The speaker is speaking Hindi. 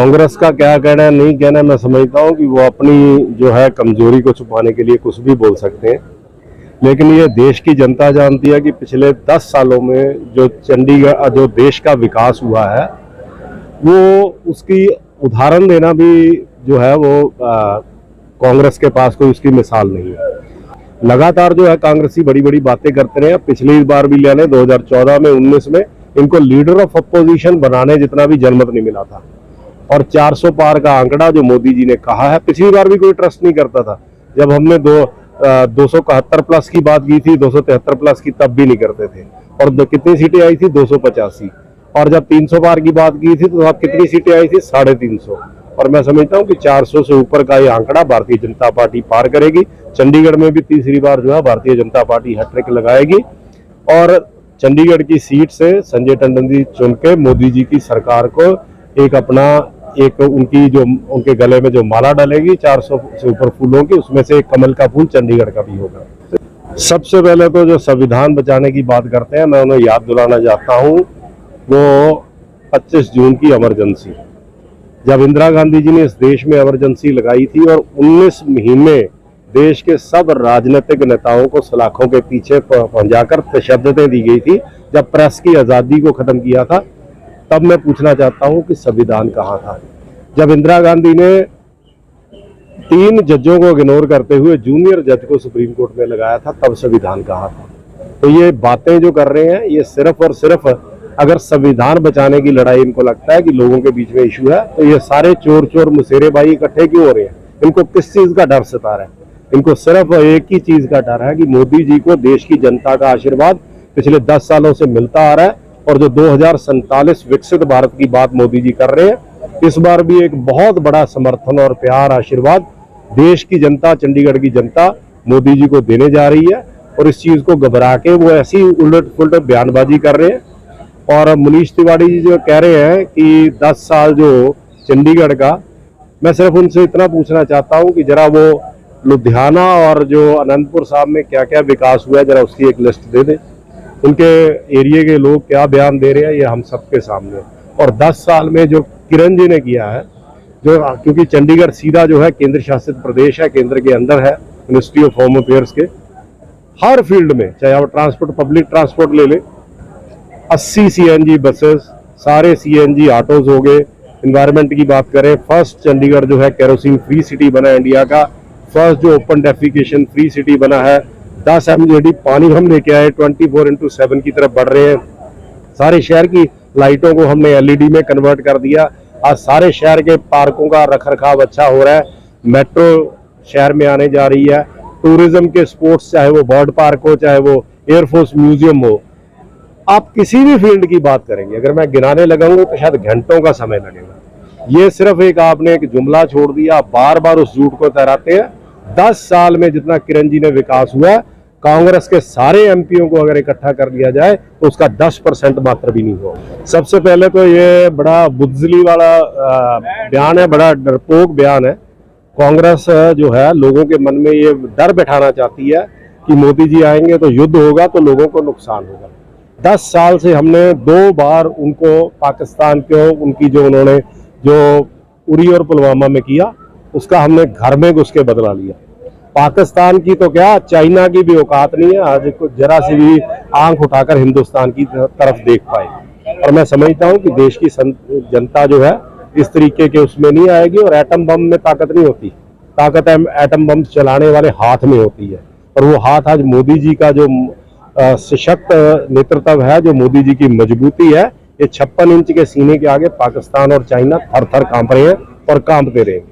कांग्रेस का क्या कहना है नहीं कहना है, मैं समझता हूँ कि वो अपनी जो है कमजोरी को छुपाने के लिए कुछ भी बोल सकते हैं, लेकिन ये देश की जनता जानती है कि पिछले 10 सालों में जो चंडीगढ़ जो देश का विकास हुआ है वो उसकी उदाहरण देना भी जो है वो कांग्रेस के पास कोई उसकी मिसाल नहीं है। लगातार जो है कांग्रेसी बड़ी बड़ी बातें करते रहे। पिछली बार भी लेने 2014 में 19 में इनको लीडर ऑफ अपोजिशन बनाने जितना भी जनमत नहीं मिला था, और 400 पार का आंकड़ा जो मोदी जी ने कहा है, पिछली बार भी कोई ट्रस्ट नहीं करता था। जब हमने 271 प्लस की बात की थी, 273 प्लस की, तब भी नहीं करते थे। और कितनी सीटें आई थी? 285। और जब 300 पार की बात की थी तो अब कितनी सीटें आई थी? 350। और मैं समझता हूँ कि 400 से ऊपर का ये आंकड़ा भारतीय जनता पार्टी पार करेगी। चंडीगढ़ में भी तीसरी बार जो है भारतीय जनता पार्टी हैट्रिक लगाएगी, और चंडीगढ़ की सीट से संजय टंडन जी चुन के मोदी जी की सरकार को एक उनकी जो उनके गले में जो माला डलेगी 400 से ऊपर फूलों की, उसमें से एक कमल का फूल चंडीगढ़ का भी होगा। सबसे पहले तो जो संविधान बचाने की बात करते हैं, मैं उन्हें याद दिलाना चाहता हूँ वो 25 जून की इमरजेंसी, जब इंदिरा गांधी जी ने इस देश में इमरजेंसी लगाई थी और 19 महीने देश के सब राजनीतिक नेताओं को सलाखों के पीछे पहुंचाकर तशद्दुदें दी गई थी, जब प्रेस की आज़ादी को खत्म किया था, तब मैं पूछना चाहता हूं कि संविधान कहाँ था? जब इंदिरा गांधी ने 3 जजों को इग्नोर करते हुए जूनियर जज को सुप्रीम कोर्ट में लगाया था, तब संविधान कहाँ था? तो ये बातें जो कर रहे हैं, ये सिर्फ और सिर्फ अगर संविधान बचाने की लड़ाई इनको लगता है कि लोगों के बीच में इशू है, तो ये सारे चोर चोर मुसेरे भाई इकट्ठे क्यों हो रहे हैं? इनको किस चीज का डर सता रहा है? इनको सिर्फ एक ही चीज का डर है कि मोदी जी को देश की जनता का आशीर्वाद पिछले 10 सालों से मिलता आ रहा है, और जो 2047 विकसित भारत की बात मोदी जी कर रहे हैं, इस बार भी एक बहुत बड़ा समर्थन और प्यार आशीर्वाद देश की जनता, चंडीगढ़ की जनता मोदी जी को देने जा रही है। और इस चीज को घबरा के वो ऐसी उलट पुलट बयानबाजी कर रहे हैं। और मनीष तिवारी जी जो कह रहे हैं कि 10 साल जो चंडीगढ़ का, मैं सिर्फ उनसे इतना पूछना चाहता हूं कि जरा वो लुधियाना और जो अनंतपुर साहब में क्या क्या विकास हुआ है, जरा उसकी एक लिस्ट दे दें। उनके एरिया के लोग क्या बयान दे रहे हैं, ये हम सबके सामने। और 10 साल में जो किरण जी ने किया है, जो क्योंकि चंडीगढ़ सीधा जो है केंद्र शासित प्रदेश है, केंद्र के अंदर है, मिनिस्ट्री ऑफ होम अफेयर्स के, हर फील्ड में, चाहे आप ट्रांसपोर्ट, पब्लिक ट्रांसपोर्ट ले लें, 80 CNG बसेस, सारे CNG ऑटोज हो गए। इन्वायरमेंट की बात करें, फर्स्ट चंडीगढ़ जो है केरोसिन फ्री सिटी बना इंडिया का, फर्स्ट जो ओपन डेफिकेशन फ्री सिटी बना है, 10 MJD पानी हम लेके आए, 24/7 की तरफ बढ़ रहे हैं। सारे शहर की लाइटों को हमने LED में कन्वर्ट कर दिया। आज सारे शहर के पार्कों का रखरखाव अच्छा हो रहा है। मेट्रो शहर में आने जा रही है। टूरिज्म के स्पोर्ट्स, चाहे वो बर्ड पार्क हो, चाहे वो एयरफोर्स म्यूजियम हो, आप किसी भी फील्ड की बात करेंगे, अगर मैं गिनाने लगाऊंगा तो शायद घंटों का समय लगेगा। ये सिर्फ आपने एक जुमला छोड़ दिया, बार बार उस झूठ को तहराते हैं। 10 साल में जितना किरण जी ने विकास हुआ, कांग्रेस के सारे MPओं को अगर इकट्ठा कर लिया जाए तो उसका 10% मात्र भी नहीं होगा। सबसे पहले तो ये बड़ा बुज़दिली वाला बयान है, बड़ा डरपोक बयान है। कांग्रेस जो है लोगों के मन में ये डर बैठाना चाहती है कि मोदी जी आएंगे तो युद्ध होगा, तो लोगों को नुकसान होगा। 10 साल से हमने 2 बार उनको पाकिस्तान को, उनकी जो उन्होंने जो उरी और पुलवामा में किया, उसका हमने घर में घुस के बदला लिया। पाकिस्तान की तो क्या, चाइना की भी औकात नहीं है आज जरा सी भी आंख उठाकर हिंदुस्तान की तरफ देख पाए। और मैं समझता हूं कि देश की जनता जो है इस तरीके के उसमें नहीं आएगी। और एटम बम में ताकत नहीं होती, ताकत एटम बम चलाने वाले हाथ में होती है। और वो हाथ आज मोदी जी का जो सशक्त नेतृत्व है, जो मोदी जी की मजबूती है, ये 56 इंच के सीने के आगे पाकिस्तान और चाइना थर थर कांप रहे हैं और कांपते रहेंगे।